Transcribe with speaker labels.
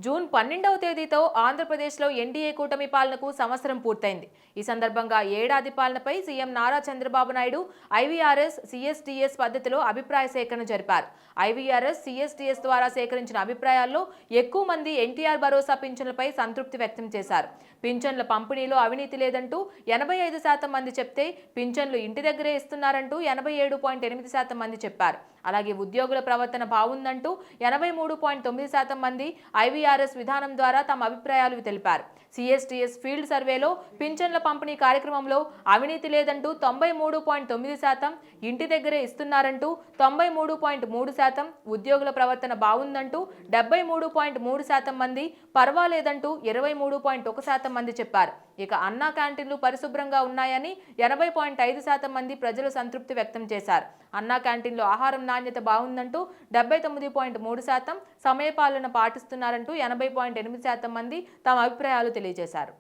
Speaker 1: June 12వ తేదీతో ఆంధ్రప్రదేశ్లో NDA కూటమి పాలనకు సంవత్సరం పూర్తయింది. ఈ సందర్భంగా ఏడాది పాలనపై సీఎం నారా చంద్రబాబు నాయుడు ఐవీఆర్ఎస్, సీఎస్డీఎస్ పద్ధతిలో అభిప్రాయ సేకరణ జరిపారు. ఐవీఆర్ఎస్, సీఎస్డీఎస్ ద్వారా సేకరించిన అభిప్రాయాల్లో ఎక్కువ మంది ఎన్టీఆర్ భరోసా పింఛన్లపై సంతృప్తి వ్యక్తం చేశారు. పింఛన్ల పంపిణీలో అవినీతి లేదంటూ 85% మంది చెప్తే, పింఛన్లు ఇంటి దగ్గరే ఇస్తున్నారంటూ 87.8% మంది చెప్పారు. అలాగే ఉద్యోగుల ప్రవర్తన బాగుందంటూ 83.9% మంది ఐవీఆర్ఎస్ విధానం ద్వారా తమ అభిప్రాయాలు తెలిపారు. సీఎస్డీఎస్ ఫీల్డ్ సర్వేలో పింఛన్ల పంపిణీ కార్యక్రమంలో అవినీతి లేదంటూ 93.9%, ఇంటి దగ్గరే ఇస్తున్నారంటూ 93.3%, ఉద్యోగుల ప్రవర్తన బాగుందంటూ 73.3% మంది, పర్వాలేదంటూ 23.1% మంది చెప్పారు. ఇక అన్నా క్యాంటీన్లు పరిశుభ్రంగా ఉన్నాయని 80.5% మంది ప్రజలు సంతృప్తి వ్యక్తం చేశారు. అన్నా క్యాంటీన్లో ఆహారం నాణ్యత బాగుందంటూ 79.3%, సమయపాలన పాటిస్తున్నారంటూ 80.8% మంది తమ అభిప్రాయాలు తెలియజేశారు.